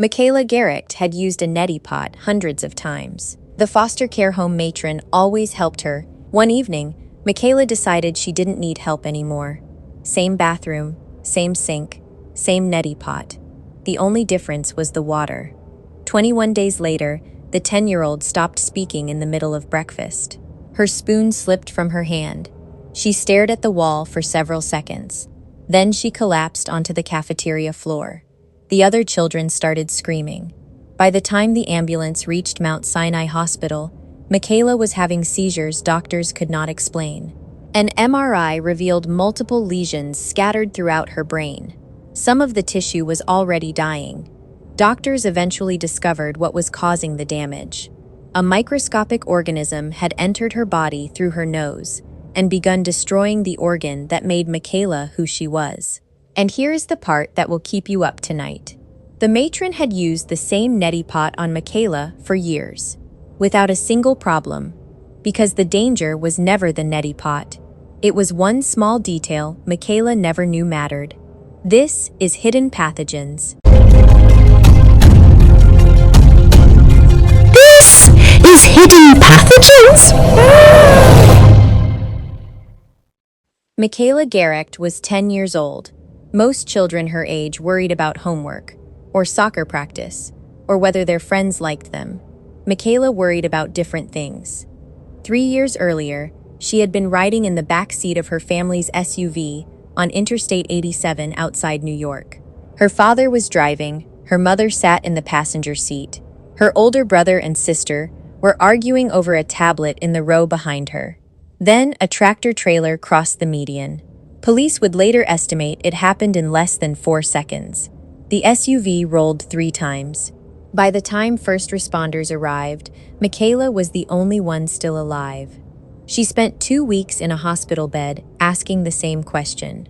Michaela Garecht had used a neti pot hundreds of times. The foster care home matron always helped her. One evening, Michaela decided she didn't need help anymore. Same bathroom, same sink, same neti pot. The only difference was the water. 21 days later, the 10-year-old stopped speaking in the middle of breakfast. Her spoon slipped from her hand. She stared at the wall for several seconds. Then she collapsed onto the cafeteria floor. The other children started screaming. By the time the ambulance reached Mount Sinai Hospital, Michaela was having seizures doctors could not explain. An MRI revealed multiple lesions scattered throughout her brain. Some of the tissue was already dying. Doctors eventually discovered what was causing the damage. A microscopic organism had entered her body through her nose and begun destroying the organ that made Michaela who she was. And here's the part that will keep you up tonight. The matron had used the same neti pot on Michaela for years, without a single problem, because the danger was never the neti pot. It was one small detail Michaela never knew mattered. This is Hidden Pathogens. This is Hidden Pathogens? Michaela Garecht was 10 years old. Most children her age worried about homework, or soccer practice, or whether their friends liked them. Michaela worried about different things. 3 years earlier, she had been riding in the back seat of her family's SUV on Interstate 87 outside New York. Her father was driving, her mother sat in the passenger seat. Her older brother and sister were arguing over a tablet in the row behind her. Then a tractor-trailer crossed the median. Police would later estimate it happened in less than 4 seconds. The SUV rolled 3 times. By the time first responders arrived, Michaela was the only one still alive. She spent 2 weeks in a hospital bed asking the same question.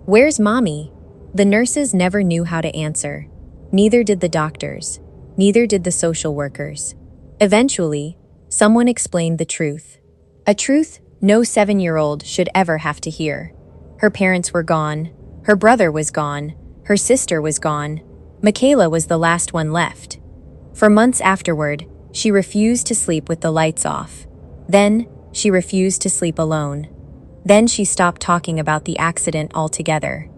"Where's Mommy?" The nurses never knew how to answer. Neither did the doctors. Neither did the social workers. Eventually, someone explained the truth. A truth no 7-year-old should ever have to hear. Her parents were gone. Her brother was gone. Her sister was gone. Michaela was the last one left. For months afterward, she refused to sleep with the lights off. Then, she refused to sleep alone. Then she stopped talking about the accident altogether.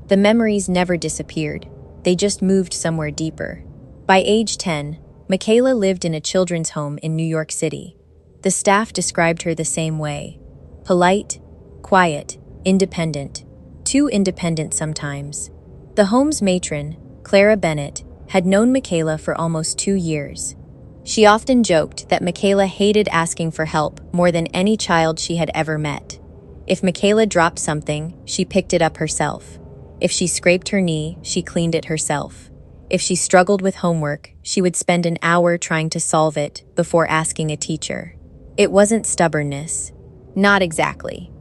The memories never disappeared. They just moved somewhere deeper. By age 10, Michaela lived in a children's home in New York City. The staff described her the same way. Polite, quiet, independent. Too independent sometimes. The home's matron, Clara Bennett, had known Michaela for almost 2 years. She often joked that Michaela hated asking for help more than any child she had ever met. If Michaela dropped something, she picked it up herself. If she scraped her knee, she cleaned it herself. If she struggled with homework, she would spend an hour trying to solve it before asking a teacher. It wasn't stubbornness. Not exactly.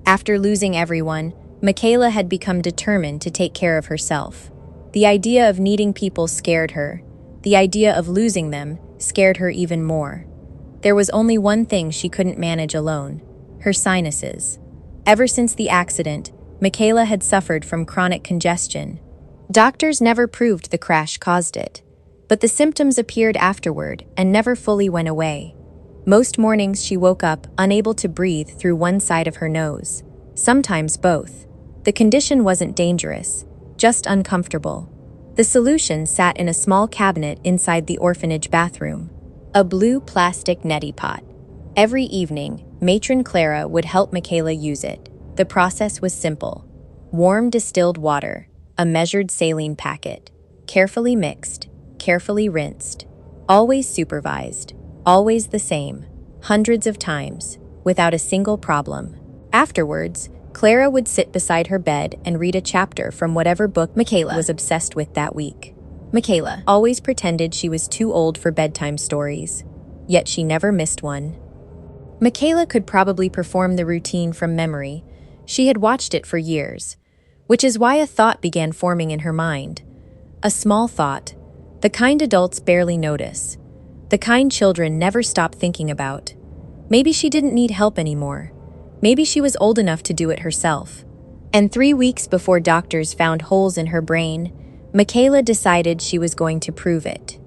After losing everyone, Michaela had become determined to take care of herself. The idea of needing people scared her. The idea of losing them scared her even more. There was only one thing she couldn't manage alone: her sinuses. Ever since the accident, Michaela had suffered from chronic congestion. Doctors never proved the crash caused it, but the symptoms appeared afterward and never fully went away. Most mornings she woke up unable to breathe through one side of her nose, sometimes both. The condition wasn't dangerous, just uncomfortable. The solution sat in a small cabinet inside the orphanage bathroom, a blue plastic neti pot. Every evening, Matron Clara would help Michaela use it. The process was simple. Warm distilled water, a measured saline packet, carefully mixed, carefully rinsed, always supervised, always the same, hundreds of times, without a single problem. Afterwards, Clara would sit beside her bed and read a chapter from whatever book Michaela was obsessed with that week. Michaela always pretended she was too old for bedtime stories, yet she never missed one. Michaela could probably perform the routine from memory. She had watched it for years, which is why a thought began forming in her mind. A small thought, the kind adults barely notice, the kind children never stop thinking about. Maybe she didn't need help anymore. Maybe she was old enough to do it herself. And 3 weeks before doctors found holes in her brain, Michaela decided she was going to prove it.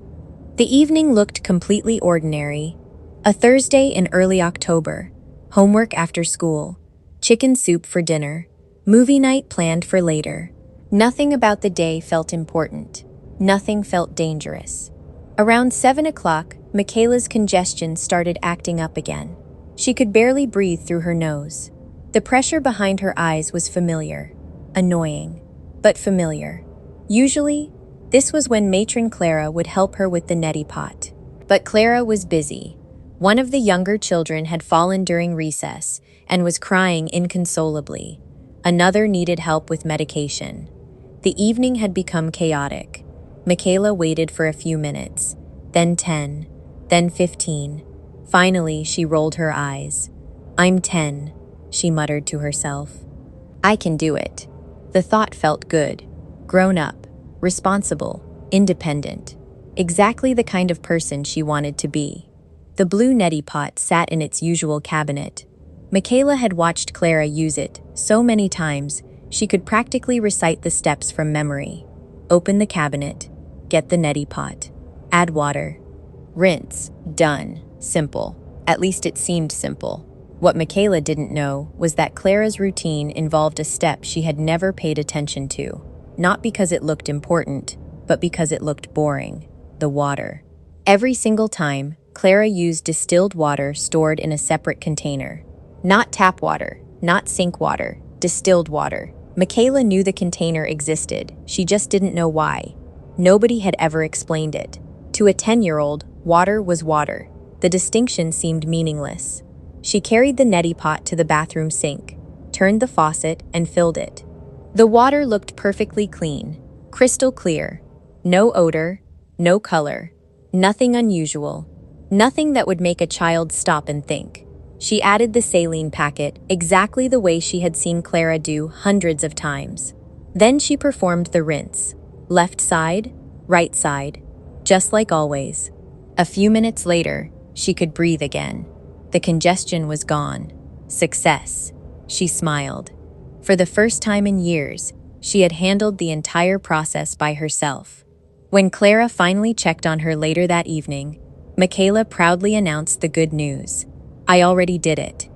The evening looked completely ordinary. A Thursday in early October, homework after school, chicken soup for dinner, movie night planned for later. Nothing about the day felt important. Nothing felt dangerous. Around 7 o'clock, Michaela's congestion started acting up again. She could barely breathe through her nose. The pressure behind her eyes was familiar. Annoying, but familiar. Usually, this was when matron Clara would help her with the neti pot. But Clara was busy. One of the younger children had fallen during recess and was crying inconsolably. Another needed help with medication. The evening had become chaotic. Michaela waited for a few minutes, then 10, then 15. Finally, she rolled her eyes. "I'm 10, she muttered to herself. "I can do it." The thought felt good. Grown up, responsible, independent. Exactly the kind of person she wanted to be. The blue neti pot sat in its usual cabinet. Michaela had watched Clara use it so many times she could practically recite the steps from memory. Open the cabinet, get the neti pot, add water, rinse, done. Simple. At least it seemed simple. What Michaela didn't know was that Clara's routine involved a step she had never paid attention to. Not because it looked important, but because it looked boring. The water. Every single time, Clara used distilled water stored in a separate container. Not tap water, not sink water, distilled water. Michaela knew the container existed, she just didn't know why. Nobody had ever explained it. To a 10-year-old, water was water. The distinction seemed meaningless. She carried the neti pot to the bathroom sink, turned the faucet, and filled it. The water looked perfectly clean, crystal clear. No odor, no color, nothing unusual, nothing that would make a child stop and think. She added the saline packet exactly the way she had seen Clara do hundreds of times. Then she performed the rinse. Left side, right side, just like always. A few minutes later, she could breathe again. The congestion was gone. Success. She smiled. For the first time in years, she had handled the entire process by herself. When Clara finally checked on her later that evening, Michaela proudly announced the good news. "I already did it."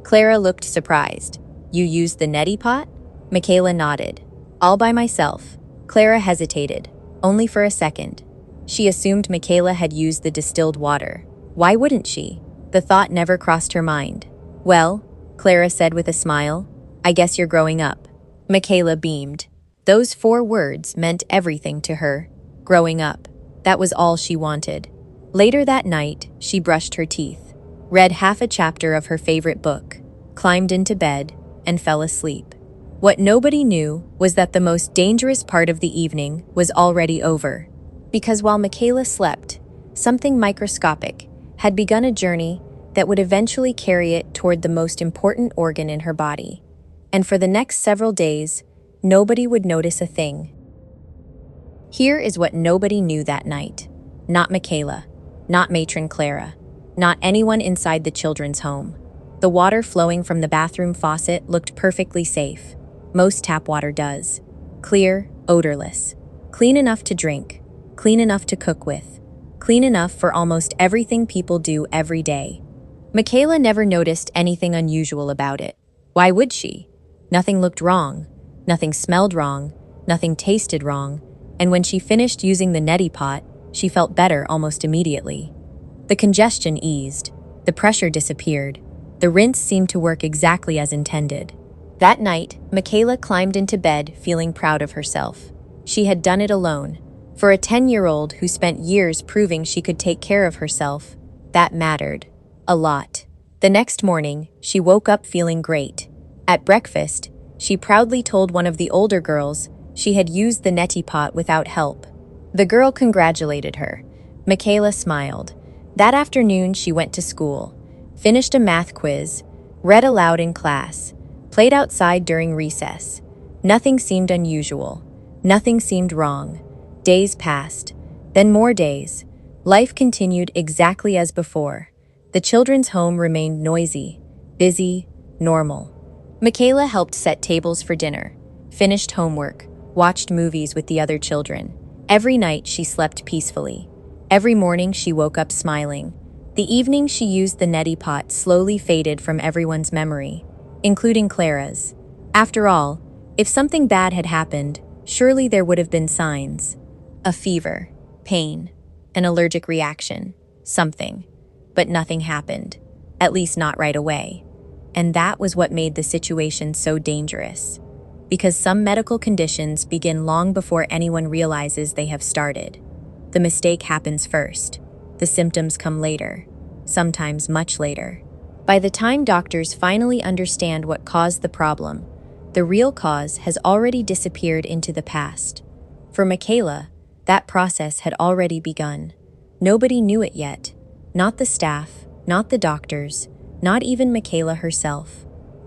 Clara looked surprised. "You used the neti pot?" Michaela nodded. "All by myself." Clara hesitated, only for a second. She assumed Michaela had used the distilled water. Why wouldn't she? The thought never crossed her mind. "Well," Clara said with a smile, "I guess you're growing up." Michaela beamed. Those 4 words meant everything to her. Growing up. That was all she wanted. Later that night, she brushed her teeth, read half a chapter of her favorite book, climbed into bed, and fell asleep. What nobody knew was that the most dangerous part of the evening was already over. Because while Michaela slept, something microscopic had begun a journey that would eventually carry it toward the most important organ in her body. And for the next several days, nobody would notice a thing. Here is what nobody knew that night. Not Michaela, not matron Clara, not anyone inside the children's home. The water flowing from the bathroom faucet looked perfectly safe. Most tap water does. Clear, odorless. Clean enough to drink. Clean enough to cook with. Clean enough for almost everything people do every day. Michaela never noticed anything unusual about it. Why would she? Nothing looked wrong. Nothing smelled wrong. Nothing tasted wrong. And when she finished using the neti pot, she felt better almost immediately. The congestion eased. The pressure disappeared. The rinse seemed to work exactly as intended. That night, Michaela climbed into bed feeling proud of herself. She had done it alone. For a 10-year-old who spent years proving she could take care of herself, that mattered. A lot. The next morning, she woke up feeling great. At breakfast, she proudly told one of the older girls she had used the neti pot without help. The girl congratulated her. Michaela smiled. That afternoon, she went to school, finished a math quiz, read aloud in class, played outside during recess. Nothing seemed unusual. Nothing seemed wrong. Days passed, then more days. Life continued exactly as before. The children's home remained noisy, busy, normal. Michaela helped set tables for dinner, finished homework, watched movies with the other children. Every night she slept peacefully. Every morning she woke up smiling. The evening she used the neti pot slowly faded from everyone's memory, including Clara's. After all, if something bad had happened, surely there would have been signs. A fever, pain, an allergic reaction, something. But nothing happened, at least not right away. And that was what made the situation so dangerous. Because some medical conditions begin long before anyone realizes they have started. The mistake happens first. The symptoms come later, sometimes much later. By the time doctors finally understand what caused the problem, the real cause has already disappeared into the past. For Michaela, that process had already begun. Nobody knew it yet. Not the staff, not the doctors, not even Michaela herself.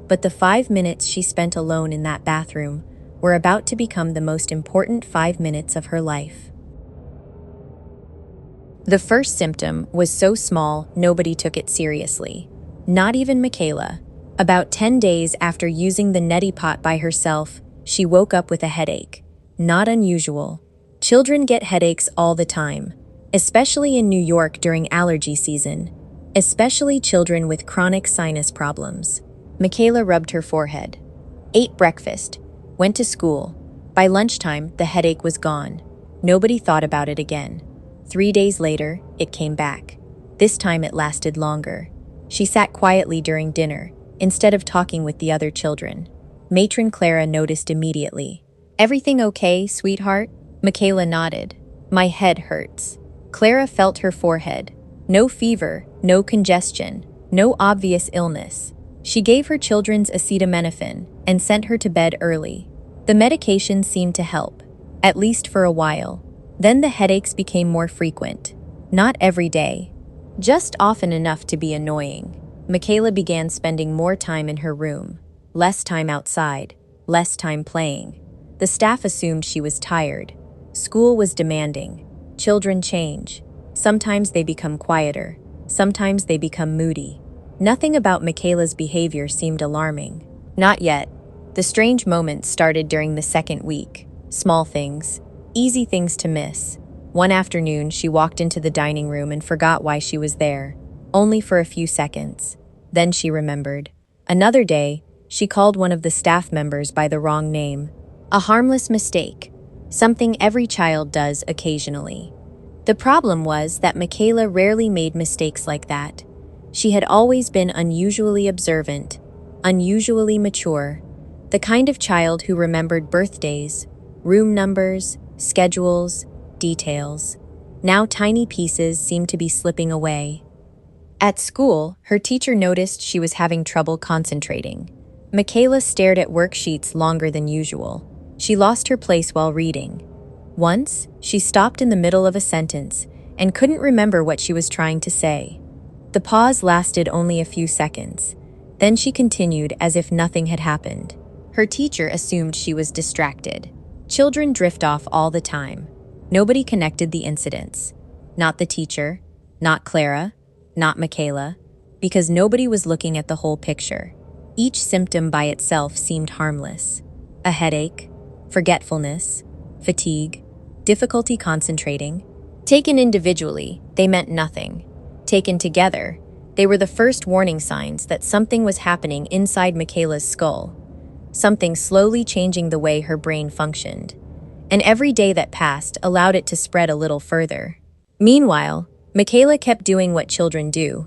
But the 5 minutes she spent alone in that bathroom were about to become the most important 5 minutes of her life. The first symptom was so small nobody took it seriously. Not even Michaela. About 10 days after using the neti pot by herself, she woke up with a headache. Not unusual. Children get headaches all the time, especially in New York during allergy season, especially children with chronic sinus problems. Michaela rubbed her forehead, ate breakfast, went to school. By lunchtime, the headache was gone. Nobody thought about it again. 3 days later, it came back. This time it lasted longer. She sat quietly during dinner, instead of talking with the other children. Matron Clara noticed immediately. "Everything okay, sweetheart?" Michaela nodded. "My head hurts." Clara felt her forehead. No fever, no congestion, no obvious illness. She gave her children's acetaminophen and sent her to bed early. The medication seemed to help, at least for a while. Then the headaches became more frequent. Not every day, just often enough to be annoying. Michaela began spending more time in her room, less time outside, less time playing. The staff assumed she was tired. School was demanding. Children change. Sometimes they become quieter. Sometimes they become moody. Nothing about Michaela's behavior seemed alarming. Not yet. The strange moments started during the second week. Small things, easy things to miss. One afternoon, she walked into the dining room and forgot why she was there, only for a few seconds. Then she remembered. Another day, she called one of the staff members by the wrong name. A harmless mistake, something every child does occasionally. The problem was that Michaela rarely made mistakes like that. She had always been unusually observant, unusually mature, the kind of child who remembered birthdays, room numbers, schedules, details. Now tiny pieces seemed to be slipping away. At school, her teacher noticed she was having trouble concentrating. Michaela stared at worksheets longer than usual. She lost her place while reading. Once, she stopped in the middle of a sentence and couldn't remember what she was trying to say. The pause lasted only a few seconds. Then she continued as if nothing had happened. Her teacher assumed she was distracted. Children drift off all the time. Nobody connected the incidents. Not the teacher, not Clara, not Michaela, because nobody was looking at the whole picture. Each symptom by itself seemed harmless. A headache, forgetfulness, fatigue, difficulty concentrating. Taken individually, they meant nothing. Taken together, they were the first warning signs that something was happening inside Michaela's skull, something slowly changing the way her brain functioned. And every day that passed allowed it to spread a little further. Meanwhile, Michaela kept doing what children do.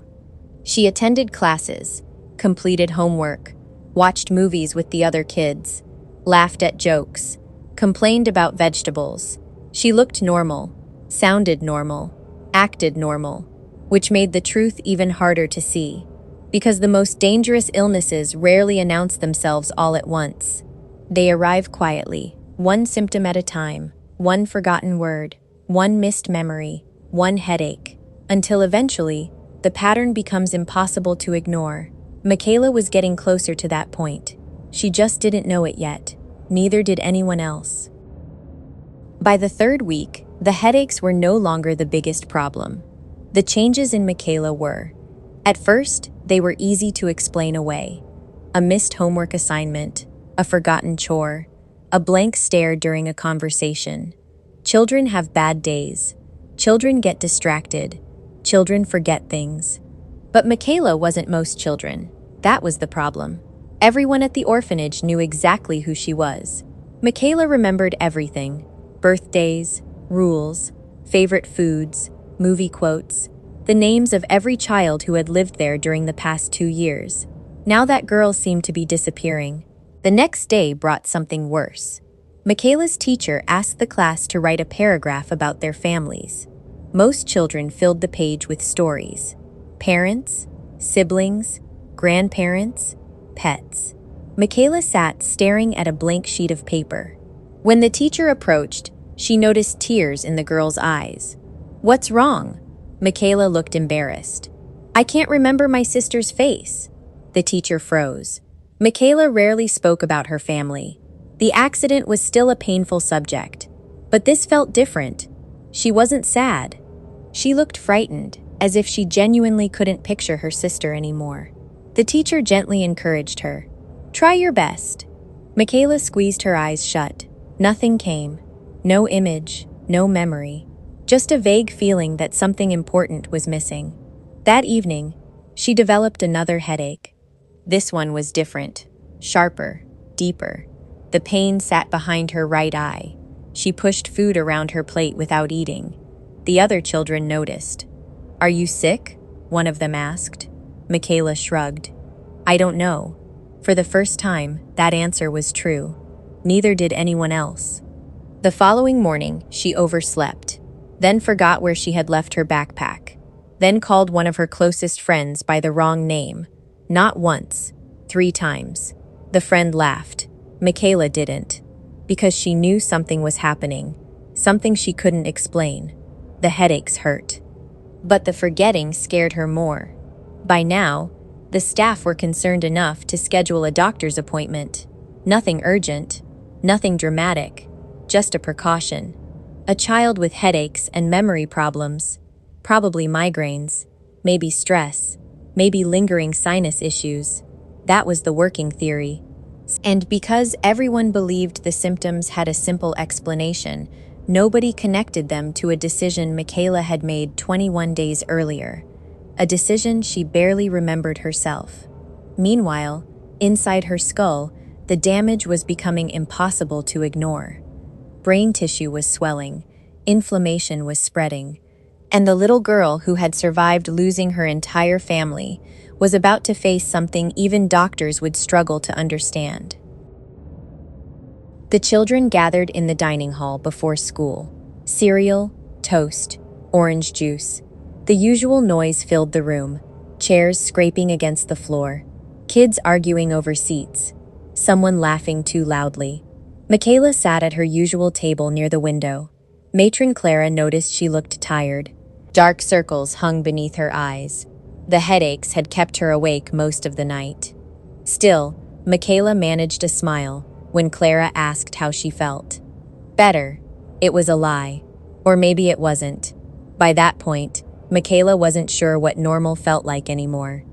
She attended classes, completed homework, watched movies with the other kids, laughed at jokes, complained about vegetables. She looked normal, sounded normal, acted normal, which made the truth even harder to see, because the most dangerous illnesses rarely announce themselves all at once. They arrive quietly, one symptom at a time, one forgotten word, one missed memory, one headache, until eventually, the pattern becomes impossible to ignore. Michaela was getting closer to that point. She just didn't know it yet. Neither did anyone else. By the third week, the headaches were no longer the biggest problem. The changes in Michaela were. At first, they were easy to explain away. A missed homework assignment, a forgotten chore, A blank stare during a conversation. Children have bad days. Children get distracted. Children forget things. But Michaela wasn't most children. That was the problem. Everyone at the orphanage knew exactly who she was. Michaela remembered everything: birthdays, rules, favorite foods, movie quotes, the names of every child who had lived there during the past 2 years. Now that girl seemed to be disappearing. The next day brought something worse. Michaela's teacher asked the class to write a paragraph about their families. Most children filled the page with stories: parents, siblings, grandparents, pets. Michaela sat staring at a blank sheet of paper. When the teacher approached, she noticed tears in the girl's eyes. "What's wrong?" Michaela looked embarrassed. "I can't remember my sister's face." The teacher froze. Michaela rarely spoke about her family. The accident was still a painful subject. But this felt different. She wasn't sad. She looked frightened, as if she genuinely couldn't picture her sister anymore. The teacher gently encouraged her. "Try your best." Michaela squeezed her eyes shut. Nothing came. No image, no memory. Just a vague feeling that something important was missing. That evening, she developed another headache. This one was different, sharper, deeper. The pain sat behind her right eye. She pushed food around her plate without eating. The other children noticed. "Are you sick?" one of them asked. Michaela shrugged. "I don't know." For the first time, that answer was true. Neither did anyone else. The following morning, she overslept, then forgot where she had left her backpack, then called one of her closest friends by the wrong name. Not once, 3 times. The friend laughed. Michaela didn't, because she knew something was happening, something she couldn't explain. The headaches hurt. But the forgetting scared her more. By now, the staff were concerned enough to schedule a doctor's appointment. Nothing urgent, nothing dramatic, just a precaution. A child with headaches and memory problems, probably migraines, maybe stress, maybe lingering sinus issues. That was the working theory. And because everyone believed the symptoms had a simple explanation, nobody connected them to a decision Michaela had made 21 days earlier. A decision she barely remembered herself. Meanwhile, inside her skull, the damage was becoming impossible to ignore. Brain tissue was swelling, inflammation was spreading, and the little girl who had survived losing her entire family was about to face something even doctors would struggle to understand. The children gathered in the dining hall before school. Cereal, toast, orange juice. The usual noise filled the room, chairs scraping against the floor, kids arguing over seats, someone laughing too loudly. Michaela sat at her usual table near the window. Matron Clara noticed she looked tired. Dark circles hung beneath her eyes. The headaches had kept her awake most of the night. Still, Michaela managed a smile when Clara asked how she felt. Better. It was a lie. Or maybe it wasn't. By that point, Michaela wasn't sure what normal felt like anymore.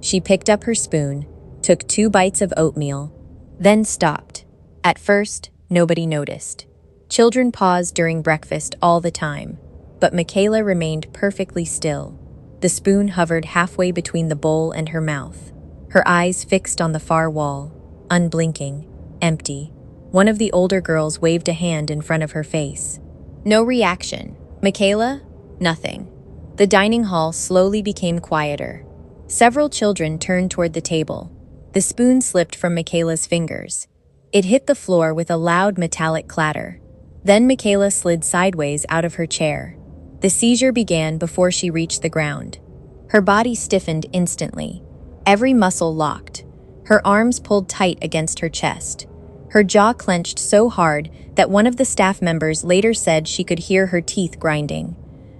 She picked up her spoon, took 2 bites of oatmeal, then stopped. At first, nobody noticed. Children paused during breakfast all the time, but Michaela remained perfectly still. The spoon hovered halfway between the bowl and her mouth, her eyes fixed on the far wall, unblinking, empty. One of the older girls waved a hand in front of her face. No reaction. Michaela? Nothing. The dining hall slowly became quieter. Several children turned toward the table. The spoon slipped from Michaela's fingers. It hit the floor with a loud metallic clatter. Then Michaela slid sideways out of her chair. The seizure began before she reached the ground. Her body stiffened instantly. Every muscle locked. Her arms pulled tight against her chest. Her jaw clenched so hard that one of the staff members later said she could hear her teeth grinding.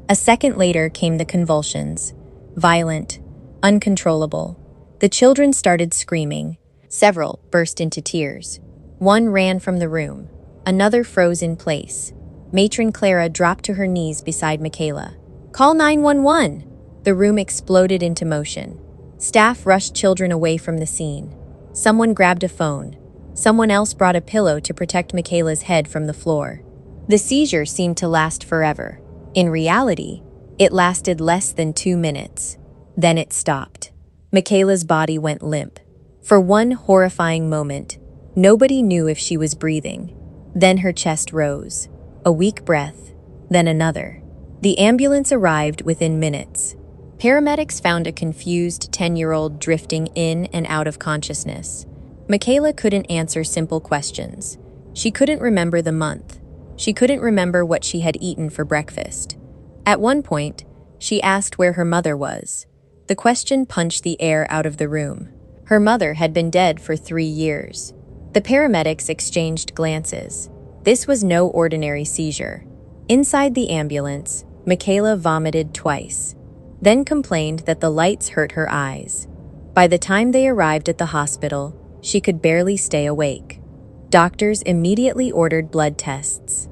A second later came the convulsions. Violent, uncontrollable. The children started screaming. Several burst into tears. One ran from the room. Another froze in place. Matron Clara dropped to her knees beside Michaela. "Call 911!" The room exploded into motion. Staff rushed children away from the scene. Someone grabbed a phone. Someone else brought a pillow to protect Michaela's head from the floor. The seizure seemed to last forever. In reality, it lasted less than 2 minutes. Then it stopped. Michaela's body went limp. For one horrifying moment, nobody knew if she was breathing. Then her chest rose. A weak breath, then another. The ambulance arrived within minutes. Paramedics found a confused 10-year-old drifting in and out of consciousness. Michaela couldn't answer simple questions. She couldn't remember the month. She couldn't remember what she had eaten for breakfast. At one point, she asked where her mother was. The question punched the air out of the room. Her mother had been dead for 3 years. The paramedics exchanged glances. This was no ordinary seizure. Inside the ambulance, Michaela vomited twice, then complained that the lights hurt her eyes. By the time they arrived at the hospital, she could barely stay awake. Doctors immediately ordered blood tests,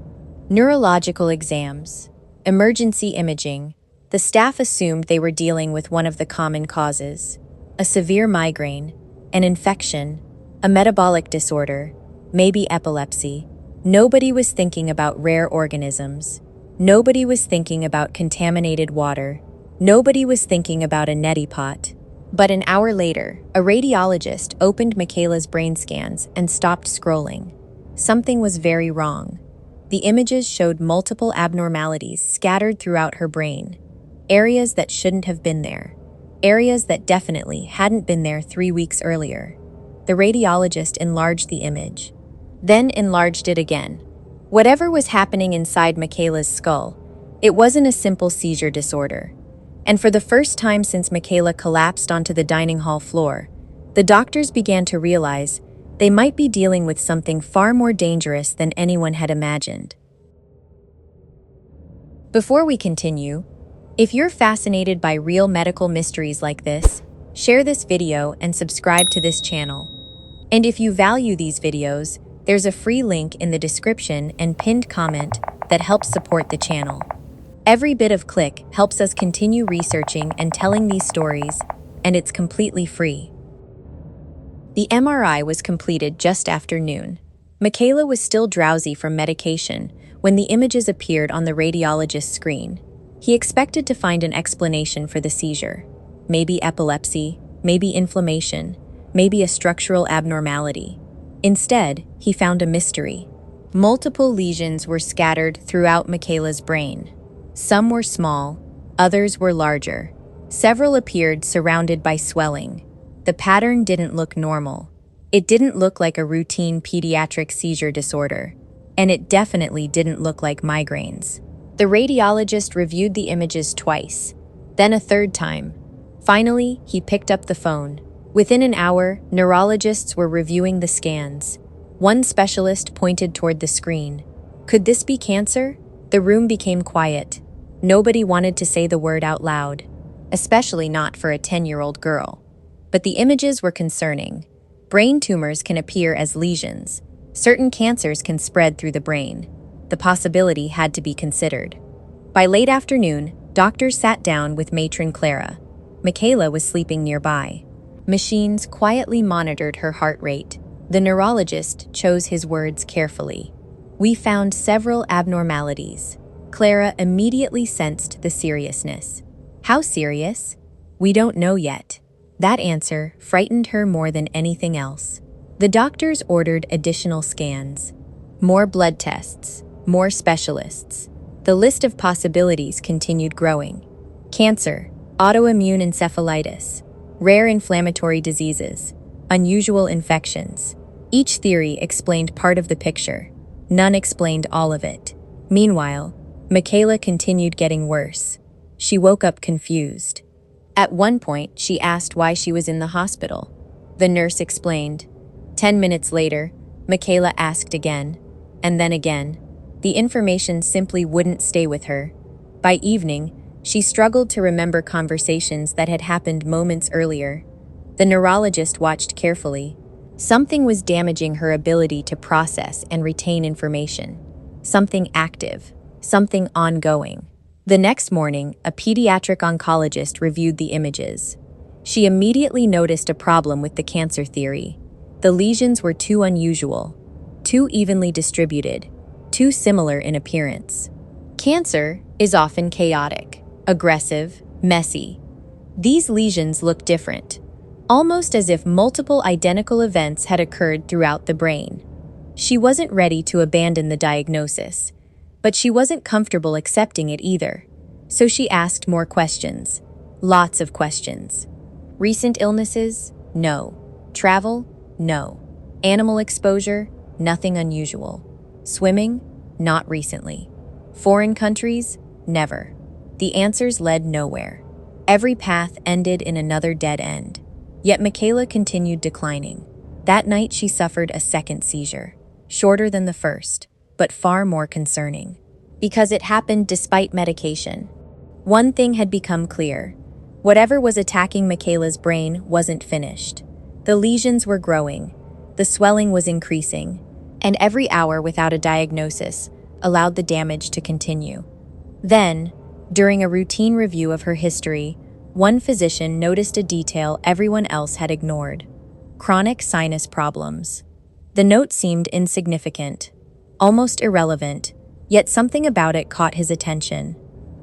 neurological exams, emergency imaging. The staff assumed they were dealing with one of the common causes: a severe migraine, an infection, a metabolic disorder, maybe epilepsy. Nobody was thinking about rare organisms. Nobody was thinking about contaminated water. Nobody was thinking about a neti pot. But an hour later, a radiologist opened Michaela's brain scans and stopped scrolling. Something was very wrong. The images showed multiple abnormalities scattered throughout her brain. Areas that shouldn't have been there. Areas that definitely hadn't been there 3 weeks earlier. The radiologist enlarged the image, then enlarged it again. Whatever was happening inside Michaela's skull, it wasn't a simple seizure disorder. And for the first time since Michaela collapsed onto the dining hall floor, the doctors began to realize they might be dealing with something far more dangerous than anyone had imagined. Before we continue, if you're fascinated by real medical mysteries like this, share this video and subscribe to this channel. And if you value these videos, there's a free link in the description and pinned comment that helps support the channel. Every bit of click helps us continue researching and telling these stories, and it's completely free. The MRI was completed just after noon. Michaela was still drowsy from medication when the images appeared on the radiologist's screen. He expected to find an explanation for the seizure. Maybe epilepsy, maybe inflammation, maybe a structural abnormality. Instead, he found a mystery. Multiple lesions were scattered throughout Michaela's brain. Some were small, others were larger. Several appeared surrounded by swelling. The pattern didn't look normal. It didn't look like a routine pediatric seizure disorder, and it definitely didn't look like migraines. The radiologist reviewed the images twice, then a third time. Finally, he picked up the phone. Within an hour, neurologists were reviewing the scans. One specialist pointed toward the screen. Could this be cancer? The room became quiet. Nobody wanted to say the word out loud, especially not for a 10-year-old girl. But the images were concerning. Brain tumors can appear as lesions. Certain cancers can spread through the brain. The possibility had to be considered. By late afternoon, doctors sat down with matron Clara. Michaela was sleeping nearby. Machines quietly monitored her heart rate. The neurologist chose his words carefully. We found several abnormalities. Clara immediately sensed the seriousness. How serious? We don't know yet. That answer frightened her more than anything else. The doctors ordered additional scans. More blood tests. More specialists. The list of possibilities continued growing. Cancer, autoimmune encephalitis, rare inflammatory diseases, unusual infections. Each theory explained part of the picture. None explained all of it. Meanwhile, Michaela continued getting worse. She woke up confused. At one point, she asked why she was in the hospital. The nurse explained. 10 minutes later, Michaela asked again, and then again. The information simply wouldn't stay with her. By evening, she struggled to remember conversations that had happened moments earlier. The neurologist watched carefully. Something was damaging her ability to process and retain information. Something active. Something ongoing. The next morning, a pediatric oncologist reviewed the images. She immediately noticed a problem with the cancer theory. The lesions were too unusual, too evenly distributed, too similar in appearance. Cancer is often chaotic, aggressive, messy. These lesions look different, almost as if multiple identical events had occurred throughout the brain. She wasn't ready to abandon the diagnosis, but she wasn't comfortable accepting it either. So she asked more questions. Lots of questions. Recent illnesses? No. Travel? No. Animal exposure? Nothing unusual. Swimming? Not recently. Foreign countries? Never. The answers led nowhere. Every path ended in another dead end. Yet Michaela continued declining. That night she suffered a second seizure, shorter than the first, but far more concerning. Because it happened despite medication. One thing had become clear. Whatever was attacking Michaela's brain wasn't finished. The lesions were growing, the swelling was increasing, and every hour without a diagnosis allowed the damage to continue. Then, during a routine review of her history, one physician noticed a detail everyone else had ignored: chronic sinus problems. The note seemed insignificant, almost irrelevant, yet something about it caught his attention.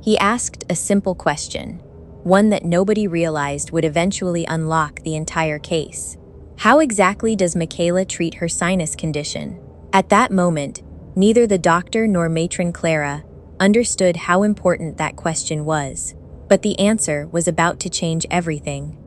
He asked a simple question, one that nobody realized would eventually unlock the entire case. How exactly does Michaela treat her sinus condition? At that moment, neither the doctor nor matron Clara understood how important that question was, but the answer was about to change everything.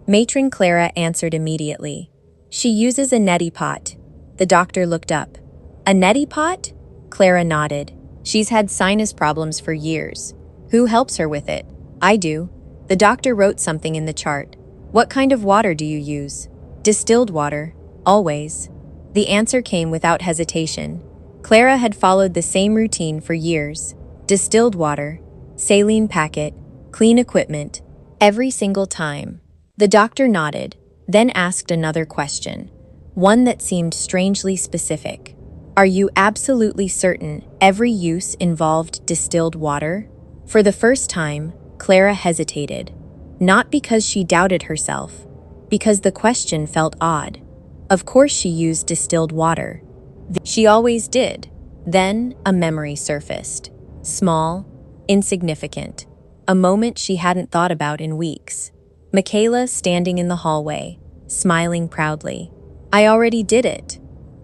Matron Clara answered immediately. She uses a neti pot. The doctor looked up. A neti pot? Clara nodded. She's had sinus problems for years. Who helps her with it? I do. The doctor wrote something in the chart. What kind of water do you use? Distilled water. Always. The answer came without hesitation. Clara had followed the same routine for years. Distilled water, saline packet, clean equipment, every single time. The doctor nodded, then asked another question, one that seemed strangely specific. Are you absolutely certain every use involved distilled water? For the first time, Clara hesitated, not because she doubted herself, because the question felt odd. Of course she used distilled water. She always did. Then a memory surfaced. Small, insignificant. A moment she hadn't thought about in weeks. Michaela standing in the hallway, smiling proudly. I already did it.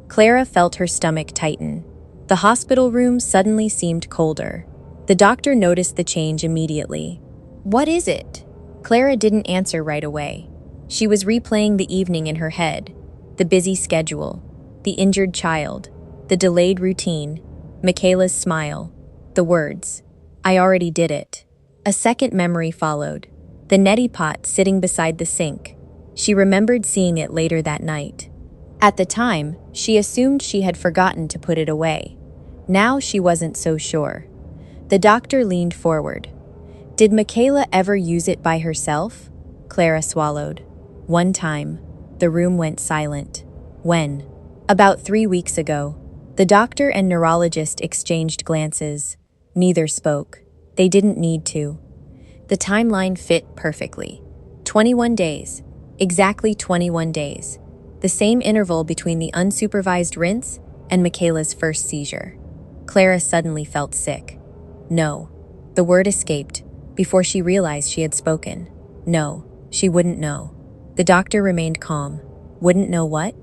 Clara felt her stomach tighten. The hospital room suddenly seemed colder. The doctor noticed the change immediately. What is it? Clara didn't answer right away. She was replaying the evening in her head. The busy schedule, the injured child, the delayed routine, Michaela's smile, the words, I already did it. A second memory followed, the neti pot sitting beside the sink. She remembered seeing it later that night. At the time, she assumed she had forgotten to put it away. Now she wasn't so sure. The doctor leaned forward. Did Michaela ever use it by herself? Clara swallowed. One time. The room went silent. When? About 3 weeks ago. The doctor and neurologist exchanged glances. Neither spoke. They didn't need to. The timeline fit perfectly. 21 days. Exactly 21 days. The same interval between the unsupervised rinse and Michaela's first seizure. Clara suddenly felt sick. No. The word escaped before she realized she had spoken. No, she wouldn't know. The doctor remained calm. Wouldn't know what?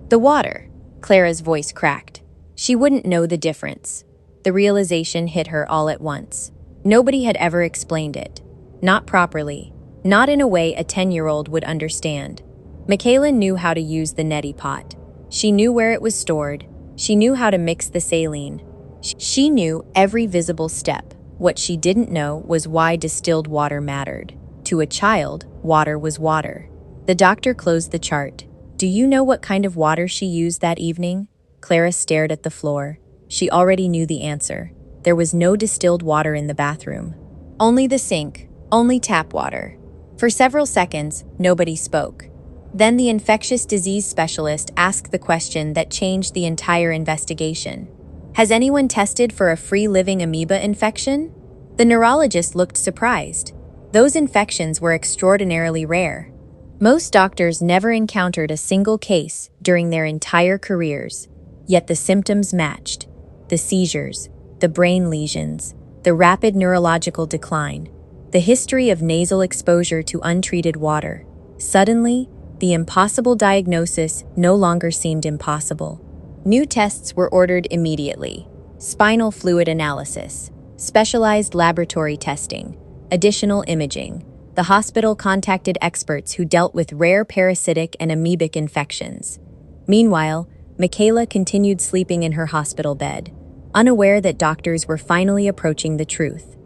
The water. Clara's voice cracked. She wouldn't know the difference. The realization hit her all at once. Nobody had ever explained it. Not properly. Not in a way a 10-year-old would understand. Michaela knew how to use the neti pot. She knew where it was stored. She knew how to mix the saline. She knew every visible step. What she didn't know was why distilled water mattered. To a child, water was water. The doctor closed the chart. Do you know what kind of water she used that evening? Clara stared at the floor. She already knew the answer. There was no distilled water in the bathroom. Only the sink. Only tap water. For several seconds, nobody spoke. Then the infectious disease specialist asked the question that changed the entire investigation. Has anyone tested for a free-living amoeba infection? The neurologist looked surprised. Those infections were extraordinarily rare. Most doctors never encountered a single case during their entire careers, yet the symptoms matched: the seizures, the brain lesions, the rapid neurological decline, the history of nasal exposure to untreated water. Suddenly, the impossible diagnosis no longer seemed impossible. New tests were ordered immediately: spinal fluid analysis, specialized laboratory testing, additional imaging. The hospital contacted experts who dealt with rare parasitic and amoebic infections. Meanwhile, Michaela continued sleeping in her hospital bed, unaware that doctors were finally approaching the truth.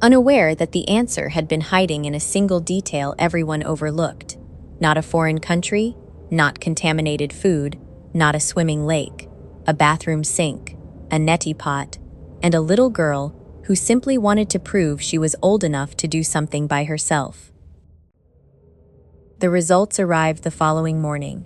Unaware that the answer had been hiding in a single detail everyone overlooked. Not a foreign country, not contaminated food, not a swimming lake, a bathroom sink, a neti pot, and a little girl who simply wanted to prove she was old enough to do something by herself. The results arrived the following morning.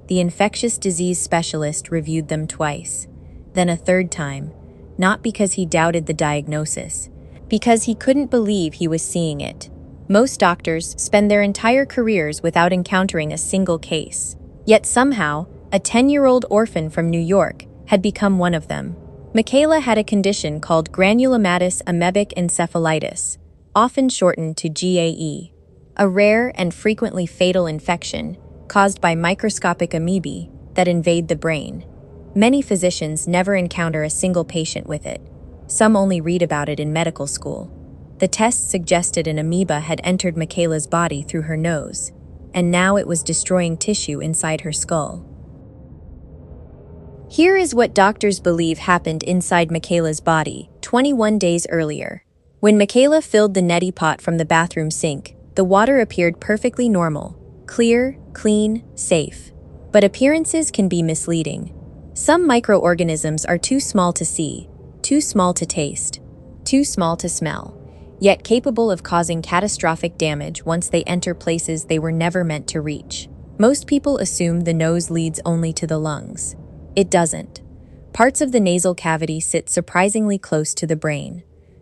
The infectious disease specialist reviewed them twice, then a third time, not because he doubted the diagnosis, because he couldn't believe he was seeing it. Most doctors spend their entire careers without encountering a single case. Yet somehow, a 10-year-old orphan from New York had become one of them. Michaela had a condition called Granulomatous Amebic Encephalitis, often shortened to GAE, a rare and frequently fatal infection caused by microscopic amoebae that invade the brain. Many physicians never encounter a single patient with it. Some only read about it in medical school. The tests suggested an amoeba had entered Michaela's body through her nose, and now it was destroying tissue inside her skull. Here is what doctors believe happened inside Michaela's body 21 days earlier. When Michaela filled the neti pot from the bathroom sink, the water appeared perfectly normal, clear, clean, safe. But appearances can be misleading. Some microorganisms are too small to see, too small to taste, too small to smell, yet capable of causing catastrophic damage once they enter places they were never meant to reach. Most people assume the nose leads only to the lungs. It doesn't. Parts of the nasal cavity sit surprisingly close to the brain,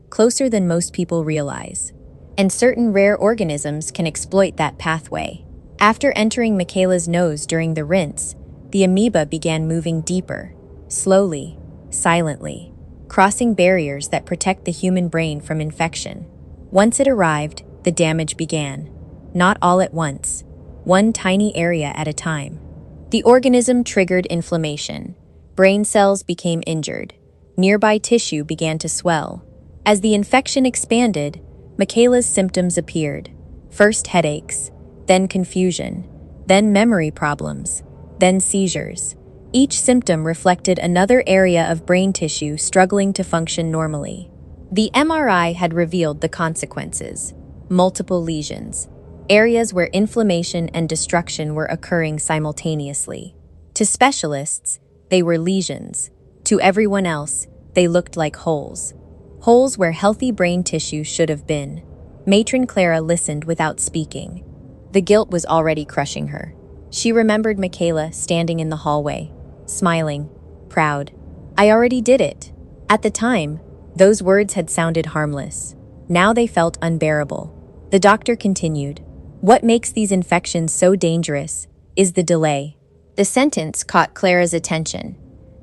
closer than most people realize. And certain rare organisms can exploit that pathway. After entering Michaela's nose during the rinse, the amoeba began moving deeper, slowly, silently, crossing barriers that protect the human brain from infection. Once it arrived, the damage began. Not all at once, one tiny area at a time. The organism triggered inflammation. Brain cells became injured. Nearby tissue began to swell. As the infection expanded, Michaela's symptoms appeared. First headaches, then confusion, then memory problems, then seizures. Each symptom reflected another area of brain tissue struggling to function normally. The MRI had revealed the consequences: multiple lesions, areas where inflammation and destruction were occurring simultaneously. To specialists, they were lesions. To everyone else, they looked like holes. Holes where healthy brain tissue should have been. Matron Clara listened without speaking. The guilt was already crushing her. She remembered Michaela standing in the hallway, smiling, proud. "I already did it." At the time, those words had sounded harmless. Now they felt unbearable. The doctor continued, "What makes these infections so dangerous is the delay." The sentence caught Clara's attention.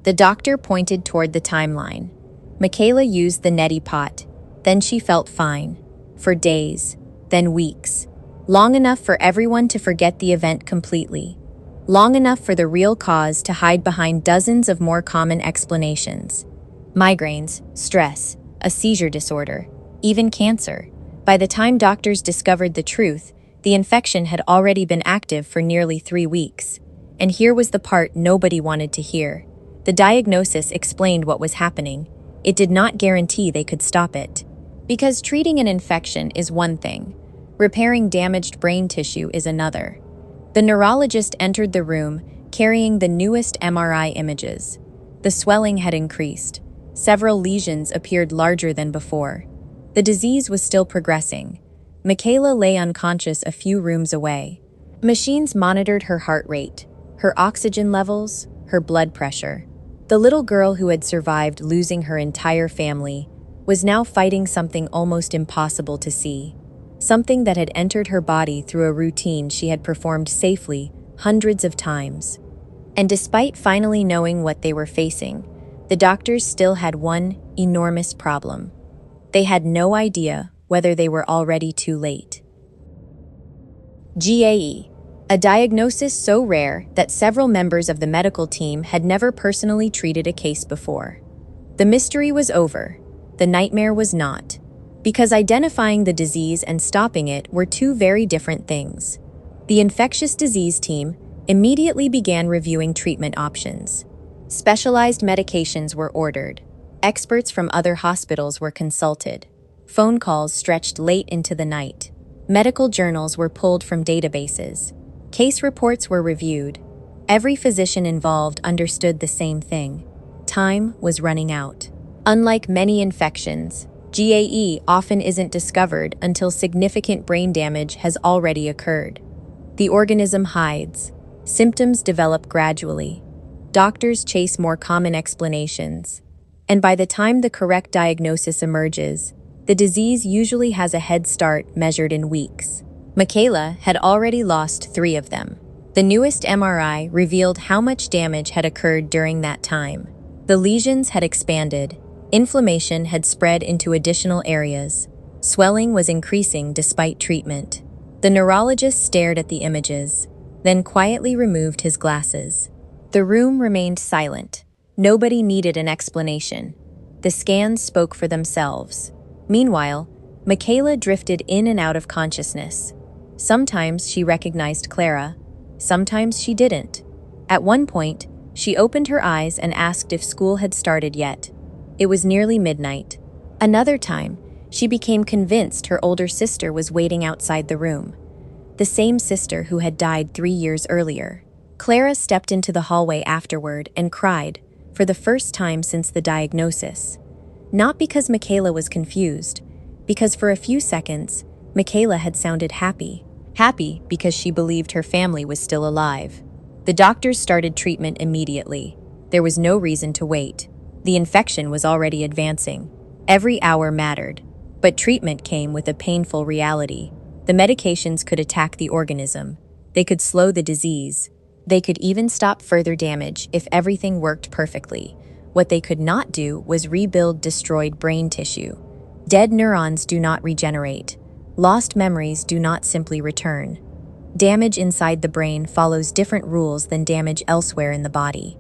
The doctor pointed toward the timeline. Michaela used the neti pot. Then she felt fine. For days, then weeks. Long enough for everyone to forget the event completely. Long enough for the real cause to hide behind dozens of more common explanations. Migraines, stress, a seizure disorder, even cancer. By the time doctors discovered the truth, the infection had already been active for nearly 3 weeks. And here was the part nobody wanted to hear. The diagnosis explained what was happening. It did not guarantee they could stop it. Because treating an infection is one thing, repairing damaged brain tissue is another. The neurologist entered the room carrying the newest MRI images. The swelling had increased. Several lesions appeared larger than before. The disease was still progressing. Michaela lay unconscious a few rooms away. Machines monitored her heart rate, her oxygen levels, her blood pressure. The little girl who had survived losing her entire family was now fighting something almost impossible to see: something that had entered her body through a routine she had performed safely hundreds of times. And despite finally knowing what they were facing, the doctors still had one enormous problem. They had no idea whether they were already too late. GAE, a diagnosis so rare that several members of the medical team had never personally treated a case before. The mystery was over. The nightmare was not. Because identifying the disease and stopping it were two very different things. The infectious disease team immediately began reviewing treatment options. Specialized medications were ordered. Experts from other hospitals were consulted. Phone calls stretched late into the night. Medical journals were pulled from databases. Case reports were reviewed. Every physician involved understood the same thing. Time was running out. Unlike many infections, GAE often isn't discovered until significant brain damage has already occurred. The organism hides. Symptoms develop gradually. Doctors chase more common explanations. And by the time the correct diagnosis emerges, the disease usually has a head start measured in weeks. Michaela had already lost 3 of them. The newest MRI revealed how much damage had occurred during that time. The lesions had expanded. Inflammation had spread into additional areas. Swelling was increasing despite treatment. The neurologist stared at the images, then quietly removed his glasses. The room remained silent. Nobody needed an explanation. The scans spoke for themselves. Meanwhile, Michaela drifted in and out of consciousness. Sometimes she recognized Clara, sometimes she didn't. At one point, she opened her eyes and asked if school had started yet. It was nearly midnight. Another time, she became convinced her older sister was waiting outside the room. The same sister who had died 3 years earlier. Clara stepped into the hallway afterward and cried, for the first time since the diagnosis. Not because Michaela was confused, because for a few seconds, Michaela had sounded happy. Happy because she believed her family was still alive. The doctors started treatment immediately. There was no reason to wait. The infection was already advancing. Every hour mattered. But treatment came with a painful reality. The medications could attack the organism. They could slow the disease. They could even stop further damage if everything worked perfectly. What they could not do was rebuild destroyed brain tissue. Dead neurons do not regenerate. Lost memories do not simply return. Damage inside the brain follows different rules than damage elsewhere in the body.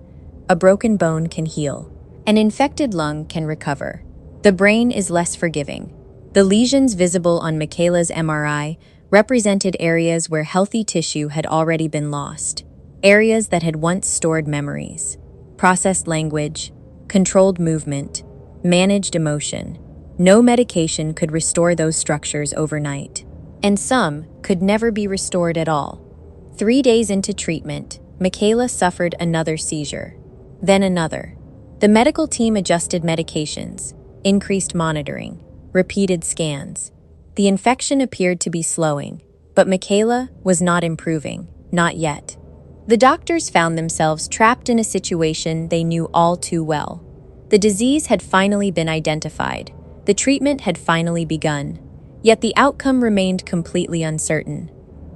A broken bone can heal. An infected lung can recover. The brain is less forgiving. The lesions visible on Michaela's MRI represented areas where healthy tissue had already been lost. Areas that had once stored memories, processed language, controlled movement, managed emotion. No medication could restore those structures overnight. And some could never be restored at all. 3 days into treatment, Michaela suffered another seizure. Then another. The medical team adjusted medications, increased monitoring, repeated scans. The infection appeared to be slowing, but Michaela was not improving, not yet. The doctors found themselves trapped in a situation they knew all too well. The disease had finally been identified. The treatment had finally begun. Yet the outcome remained completely uncertain.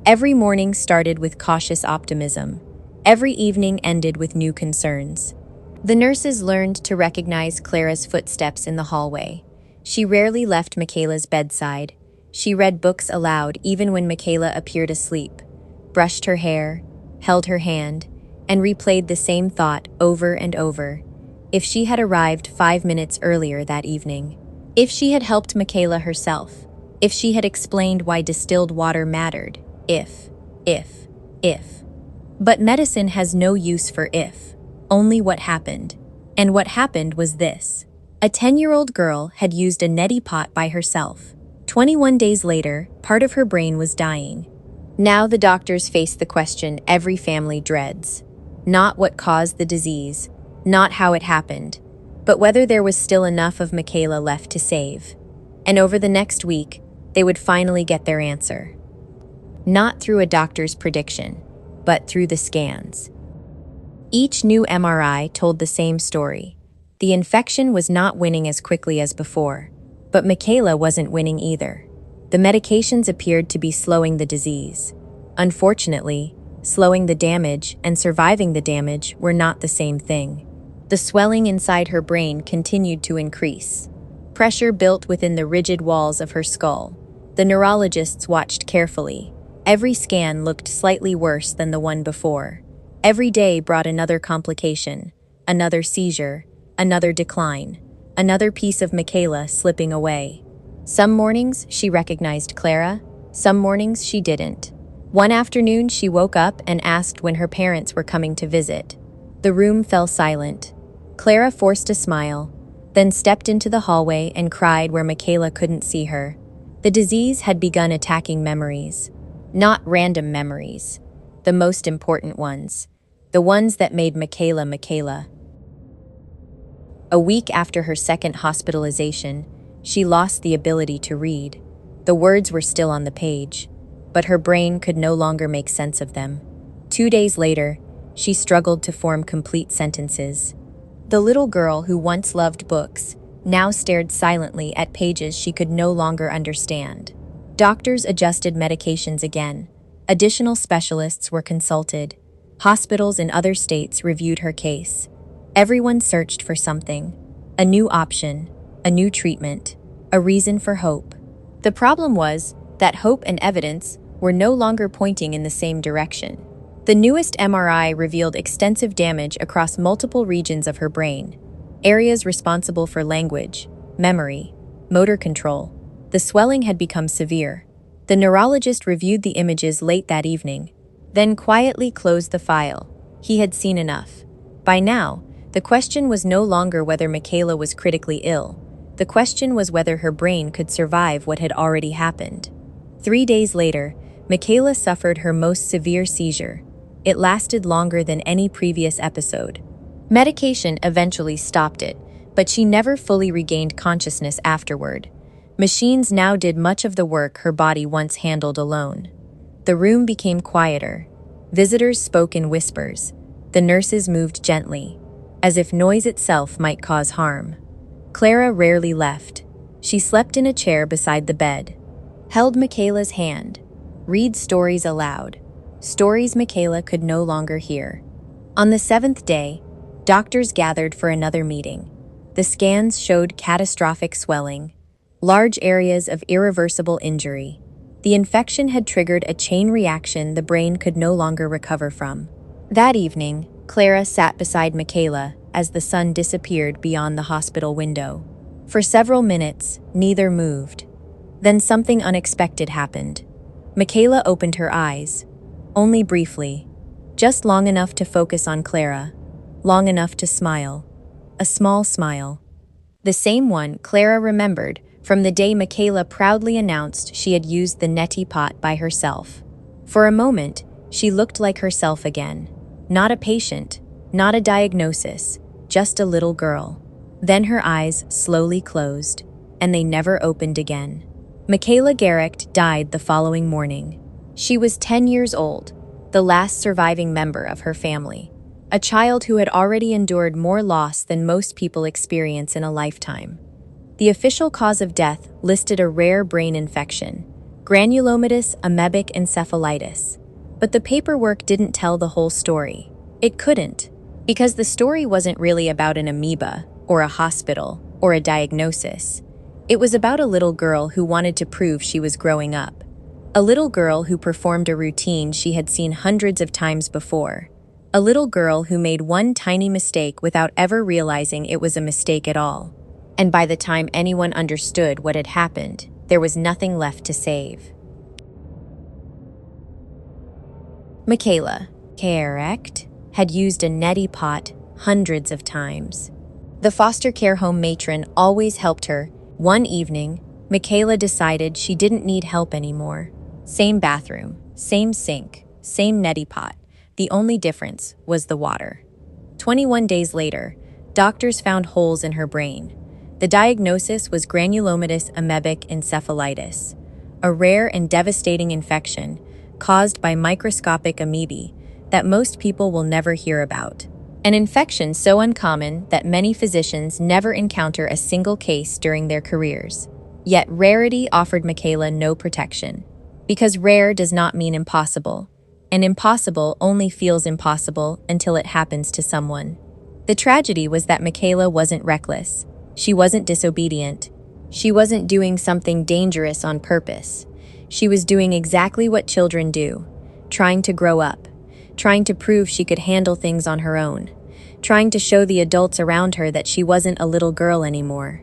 Every morning started with cautious optimism. Every evening ended with new concerns. The nurses learned to recognize Clara's footsteps in the hallway. She rarely left Michaela's bedside. She read books aloud even when Michaela appeared asleep, brushed her hair, held her hand, and replayed the same thought over and over. If she had arrived 5 minutes earlier that evening, if she had helped Michaela herself, if she had explained why distilled water mattered, if. But medicine has no use for if, only what happened. And what happened was this. A 10-year-old girl had used a neti pot by herself. 21 days later, part of her brain was dying. Now the doctors face the question every family dreads. Not what caused the disease, not how it happened, but whether there was still enough of Michaela left to save. And over the next week, they would finally get their answer. Not through a doctor's prediction, but through the scans. Each new MRI told the same story. The infection was not winning as quickly as before, but Michaela wasn't winning either. The medications appeared to be slowing the disease. Unfortunately, slowing the damage and surviving the damage were not the same thing. The swelling inside her brain continued to increase. Pressure built within the rigid walls of her skull. The neurologists watched carefully. Every scan looked slightly worse than the one before. Every day brought another complication, another seizure, another decline, another piece of Michaela slipping away. Some mornings she recognized Clara, some mornings she didn't. One afternoon she woke up and asked when her parents were coming to visit. The room fell silent. Clara forced a smile, then stepped into the hallway and cried where Michaela couldn't see her. The disease had begun attacking memories. Not random memories, the most important ones, the ones that made Michaela Michaela. A week after her second hospitalization, she lost the ability to read. The words were still on the page, but her brain could no longer make sense of them. 2 days later, she struggled to form complete sentences. The little girl who once loved books now stared silently at pages she could no longer understand. Doctors adjusted medications again. Additional specialists were consulted. Hospitals in other states reviewed her case. Everyone searched for something. A new option, a new treatment, a reason for hope. The problem was that hope and evidence were no longer pointing in the same direction. The newest MRI revealed extensive damage across multiple regions of her brain, areas responsible for language, memory, motor control. The swelling had become severe. The neurologist reviewed the images late that evening, then quietly closed the file. He had seen enough. By now, the question was no longer whether Michaela was critically ill. The question was whether her brain could survive what had already happened. 3 days later, Michaela suffered her most severe seizure. It lasted longer than any previous episode. Medication eventually stopped it, but she never fully regained consciousness afterward. Machines now did much of the work her body once handled alone. The room became quieter. Visitors spoke in whispers. The nurses moved gently, as if noise itself might cause harm. Clara rarely left. She slept in a chair beside the bed, held Michaela's hand, read stories aloud, stories Michaela could no longer hear. On the 7th day, doctors gathered for another meeting. The scans showed catastrophic swelling, large areas of irreversible injury. The infection had triggered a chain reaction the brain could no longer recover from. That evening, Clara sat beside Michaela as the sun disappeared beyond the hospital window. For several minutes, neither moved. Then something unexpected happened. Michaela opened her eyes, only briefly, just long enough to focus on Clara, long enough to smile. A small smile. The same one Clara remembered from the day Michaela proudly announced she had used the Neti pot by herself. For a moment, she looked like herself again. Not a patient, not a diagnosis, just a little girl. Then her eyes slowly closed, and they never opened again. Michaela Garecht died the following morning. She was 10 years old, the last surviving member of her family, a child who had already endured more loss than most people experience in a lifetime. The official cause of death listed a rare brain infection, Granulomatous Amebic Encephalitis. But the paperwork didn't tell the whole story. It couldn't, because the story wasn't really about an amoeba, or a hospital, or a diagnosis. It was about a little girl who wanted to prove she was growing up. A little girl who performed a routine she had seen hundreds of times before. A little girl who made one tiny mistake without ever realizing it was a mistake at all. And by the time anyone understood what had happened, there was nothing left to save. Michaela Garecht had used a neti pot hundreds of times. The foster care home matron always helped her. One evening, Michaela decided she didn't need help anymore. Same bathroom, same sink, same neti pot. The only difference was the water. 21 days later, doctors found holes in her brain. The diagnosis was Granulomatous Amebic Encephalitis, a rare and devastating infection caused by microscopic amoebae that most people will never hear about. An infection so uncommon that many physicians never encounter a single case during their careers. Yet rarity offered Michaela no protection. Because rare does not mean impossible, and impossible only feels impossible until it happens to someone. The tragedy was that Michaela wasn't reckless. She wasn't disobedient. She wasn't doing something dangerous on purpose. She was doing exactly what children do, trying to grow up, trying to prove she could handle things on her own, trying to show the adults around her that she wasn't a little girl anymore.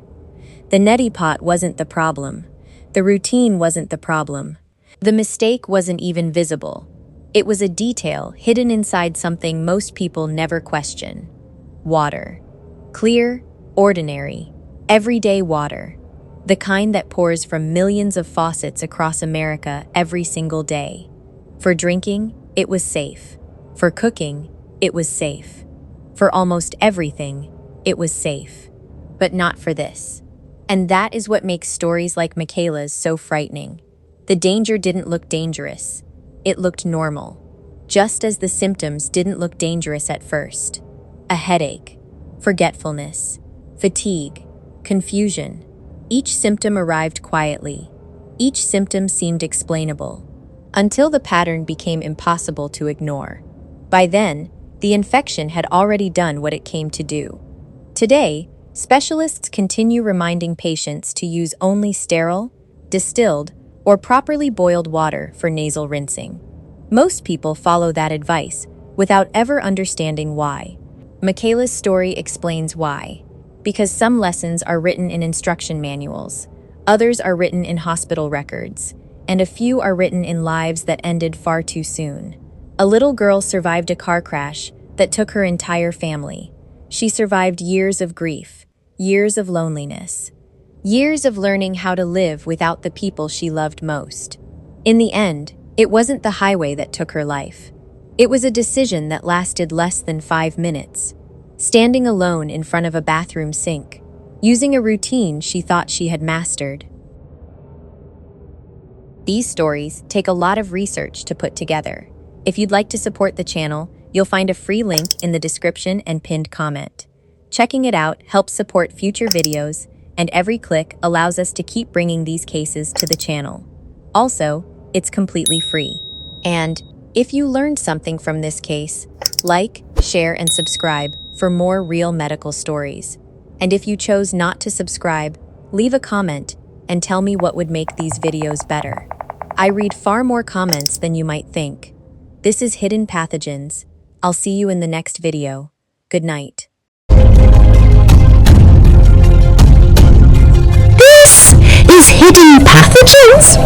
The neti pot wasn't the problem. The routine wasn't the problem. The mistake wasn't even visible. It was a detail hidden inside something most people never question. Water. Clear, ordinary, everyday water. The kind that pours from millions of faucets across America every single day. For drinking, it was safe. For cooking, it was safe. For almost everything, it was safe. But not for this. And that is what makes stories like Michaela's so frightening. The danger didn't look dangerous. It looked normal. Just as the symptoms didn't look dangerous at first. A headache, forgetfulness, fatigue, confusion. Each symptom arrived quietly. Each symptom seemed explainable. Until the pattern became impossible to ignore. By then, the infection had already done what it came to do. Today, specialists continue reminding patients to use only sterile, distilled, or properly boiled water for nasal rinsing. Most people follow that advice without ever understanding why. Michaela's story explains why. Because some lessons are written in instruction manuals, others are written in hospital records, and a few are written in lives that ended far too soon. A little girl survived a car crash that took her entire family. She survived years of grief, years of loneliness, years of learning how to live without the people she loved most. In the end, it wasn't the highway that took her life. It was a decision that lasted less than 5 minutes. Standing alone in front of a bathroom sink, using a routine she thought she had mastered. These stories take a lot of research to put together. If you'd like to support the channel, you'll find a free link in the description and pinned comment. Checking it out helps support future videos, and every click allows us to keep bringing these cases to the channel. Also, it's completely free. And if you learned something from this case, like, share, and subscribe for more real medical stories. And if you chose not to subscribe, leave a comment and tell me what would make these videos better. I read far more comments than you might think. This is Hidden Pathogens. I'll see you in the next video. Good night. This is Hidden Pathogens?